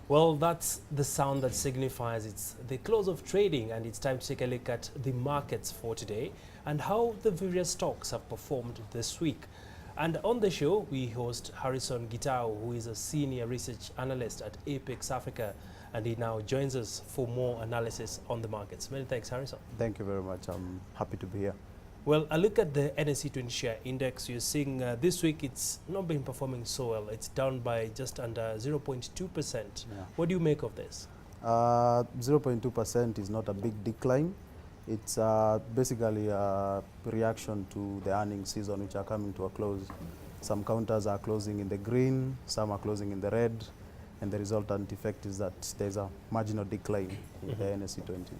Well, that's the sound that signifies it's the close of trading, and it's time to take a look at the markets for today and how the various stocks have performed this week. And on the show, we host Harrison Gitau, who is a senior research analyst at Apex Africa, and he now joins us for more analysis on the markets. Many thanks, Harrison. Thank you very much. I'm happy to be here. Well, a look at the NSE 20 share index. You're seeing this week it's not been performing so well. It's down by just under 0.2%. Yeah. What do you make of this? 0.2% is not a big decline. It's basically a reaction to the earnings season, which are coming to a close. Some counters are closing in the green, some are closing in the red, and the resultant effect is that there's a marginal decline in the NSE 20.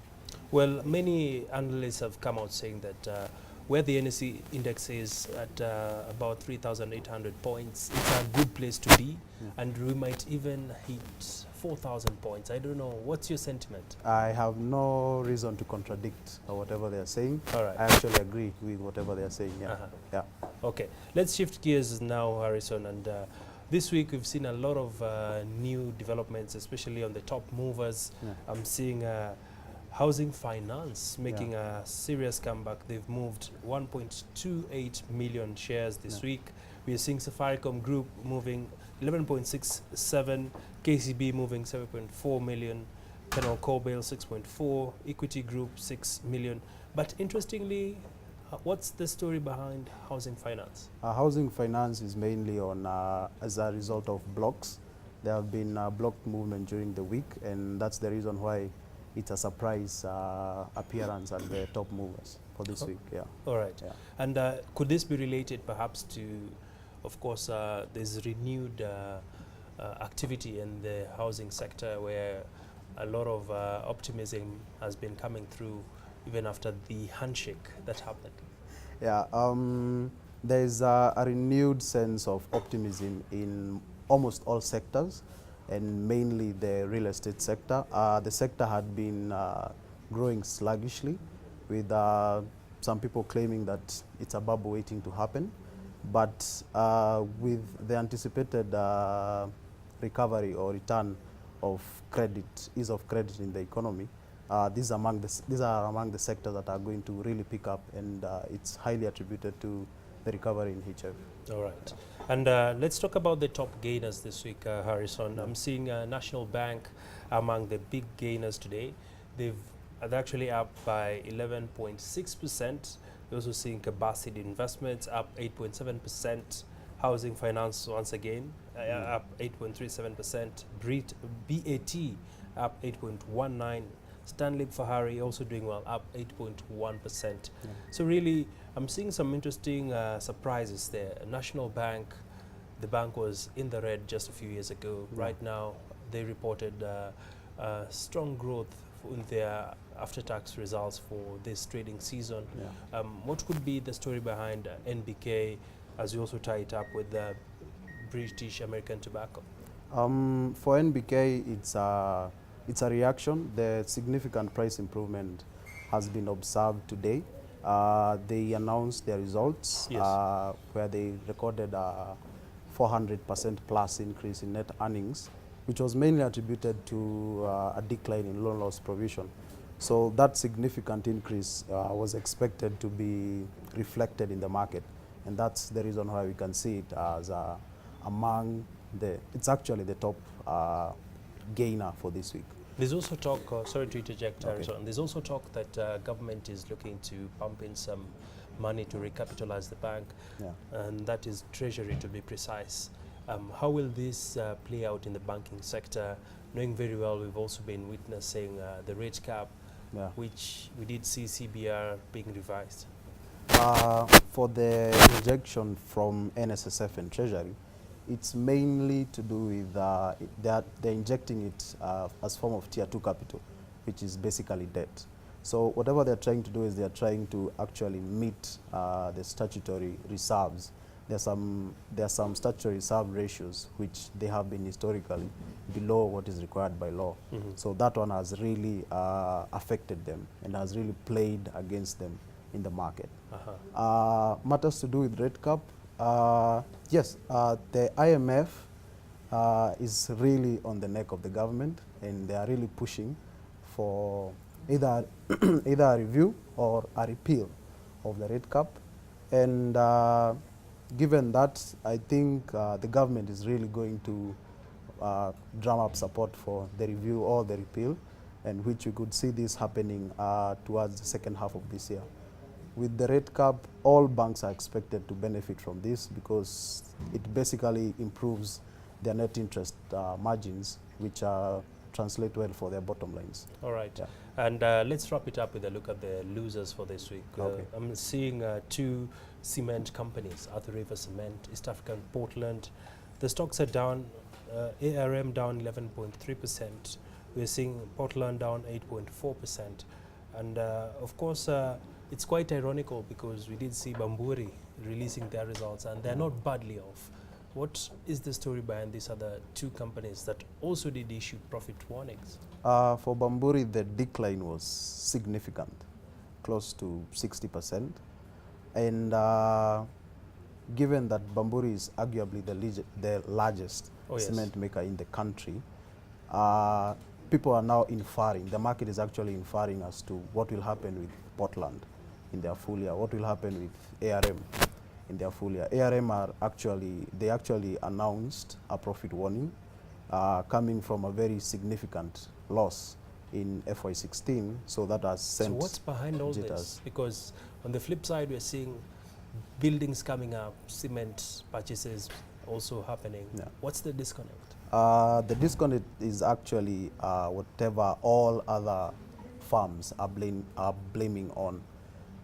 Well, many analysts have come out saying that where the NSE index is at about 3,800 points, it's a good place to be, and we might even hit 4,000 points. I don't know. What's your sentiment? I have no reason to contradict whatever they are saying. All right. I actually agree with whatever they are saying. Yeah. Yeah. Okay. Let's shift gears now, Harrison. And this week we've seen a lot of new developments, especially on the top movers. Yeah. I'm seeing housing finance making a serious comeback. They've moved 1.28 million shares this week. We are seeing Safaricom Group moving 11.67, KCB moving 7.4 million, Penal Corbel 6.4, Equity Group 6 million. But interestingly, what's the story behind housing finance? Housing finance is mainly on as a result of blocks. There have been block movement during the week, and that's the reason why it's a surprise appearance at the top movers for this week. Yeah. All right. Yeah. And could this be related perhaps to, of course, there's renewed activity in the housing sector where a lot of optimism has been coming through even after the handshake that happened? Yeah. There's a renewed sense of optimism in almost all sectors, and mainly the real estate sector. The sector had been growing sluggishly, with some people claiming that it's a bubble waiting to happen. But with the anticipated recovery or return of credit, ease of credit in the economy, these are among the sectors that are going to really pick up, and it's highly attributed to the recovery in HF. All right. And let's talk about the top gainers this week, Harrison. I'm seeing National Bank among the big gainers today. They're actually up by 11.6%. We're also seeing Capacity Investments up 8.7%. Housing Finance, once again, up 8.37%. BAT up 8.19%. Stanley Fahari also doing well, up 8.1%. So really, I'm seeing some interesting surprises there. National Bank, the bank was in the red just a few years ago. Right now, they reported strong growth in their after-tax results for this trading season. What could be the story behind NBK, as you also tie it up with the British American Tobacco? For NBK, it's a reaction. The significant price improvement has been observed today. They announced their results, where they recorded a 400% plus increase in net earnings, which was mainly attributed to a decline in loan loss provision. So that significant increase was expected to be reflected in the market, and that's the reason why we can see it as among it's actually the top gainer for this week. There's also talk, sorry to interject, Harrison, there's also talk that government is looking to pump in some money to recapitalize the bank, and that is Treasury to be precise. How will this play out in the banking sector, knowing very well we've also been witnessing the rate cap, which we did see CBR being revised? For the injection from NSSF and Treasury, it's mainly to do with they're injecting it as form of tier 2 capital, which is basically debt. So whatever they're trying to do is they're trying to actually meet the statutory reserves. There are some statutory reserve ratios which they have been historically below what is required by law. So that one has really affected them and has really played against them in the market. Matters to do with rate cap. Yes, the IMF is really on the neck of the government, and they are really pushing for either either a review or a repeal of the rate cap. And given that, I think the government is really going to drum up support for the review or the repeal, and which we could see this happening towards the second half of this year. With the rate cap, all banks are expected to benefit from this because it basically improves their net interest margins, which translate well for their bottom lines. All right. Yeah. And let's wrap it up with a look at the losers for this week. Okay. I'm seeing two cement companies, Arthur River Cement, East African Portland. The stocks are down, ARM down 11.3%. We're seeing Portland down 8.4%. And of course, it's quite ironical because we did see Bamburi releasing their results and they're not badly off. What is the story behind these other two companies that also did issue profit warnings? For Bamburi, the decline was significant, close to 60%. And given that Bamburi is arguably the largest cement maker in the country, people are now inferring, the market is actually inferring as to what will happen with Portland in their full year, what will happen with ARM in their full year. ARM they actually announced a profit warning coming from a very significant loss in FY16, so that has sent. So what's behind all jitters. this? Because on the flip side, we're seeing buildings coming up, cement purchases also happening. Yeah. What's the disconnect? The disconnect is actually whatever all other firms are blaming on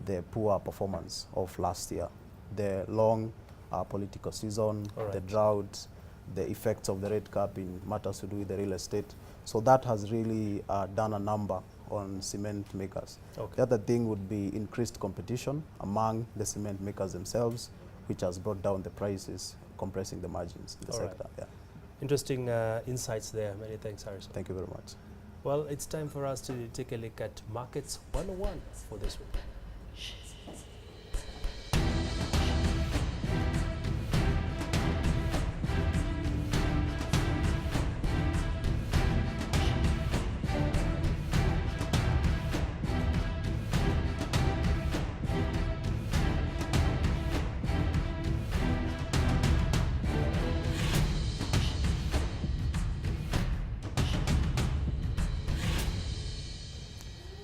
the poor performance of last year. The long political season, the drought, the effects of the rate cap in matters to do with the real estate. So that has really done a number on cement makers. Okay. The other thing would be increased competition among the cement makers themselves, which has brought down the prices, compressing the margins in the sector. Yeah. Interesting insights there. Many thanks, Harrison. Thank you very much. Well, it's time for us to take a look at Markets 101 for this week.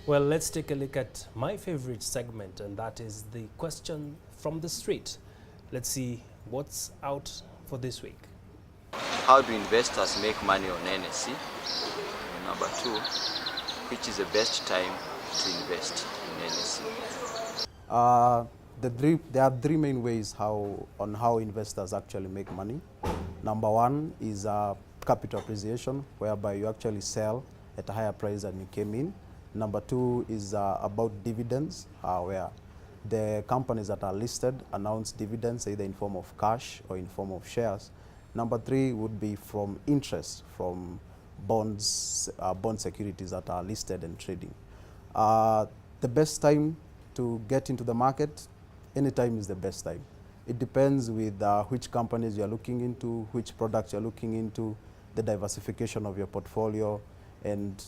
Well, let's take a look at my favorite segment, and that is the question from the street. Let's see what's out for this week. How do investors make money on NSE? And number two, which is the best time to invest in NSE? There are three main ways on how investors actually make money. Number one is capital appreciation, whereby you actually sell at a higher price than you came in. Number two is about dividends, where the companies that are listed announce dividends either in form of cash or in form of shares. Number three would be from interest from bonds, bond securities that are listed and trading. The best time to get into the market, any time is the best time. It depends with which companies you're looking into, which products you're looking into, the diversification of your portfolio, and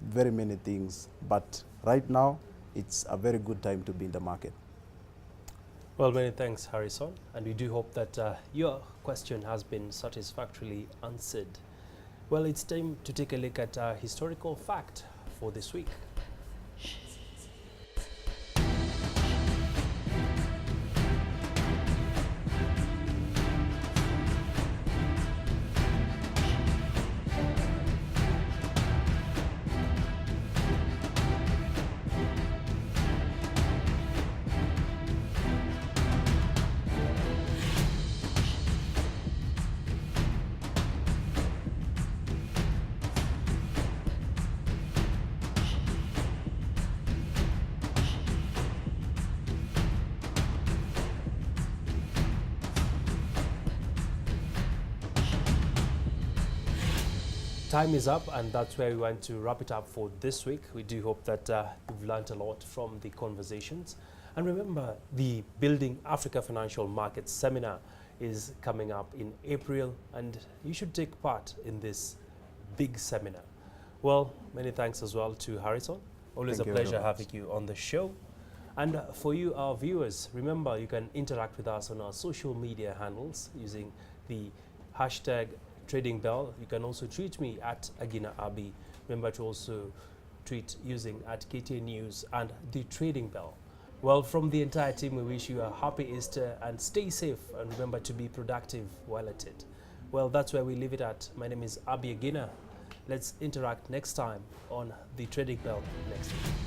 very many things. But right now, it's a very good time to be in the market. Well, many thanks, Harrison. And we do hope that your question has been satisfactorily answered. Well, it's time to take a look at a historical fact for this week. Time is up, and that's where we want to wrap it up for this week. We do hope that you've learned a lot from the conversations. And remember, the Building Africa Financial Markets Seminar is coming up in April, and you should take part in this big seminar. Well, many thanks as well to Harrison. Always Thank a you very pleasure much. having you on the show. And for you, our viewers, remember you can interact with us on our social media handles using the hashtag Trading Bell. You can also tweet me at Agina Abi. Remember to also tweet using at KTN News and the Trading Bell. Well, from the entire team, we wish you a happy Easter and stay safe, and remember to be productive while at it. Well, that's where we leave it at. My name is Abi Agina. Let's interact next time on the Trading Bell next week.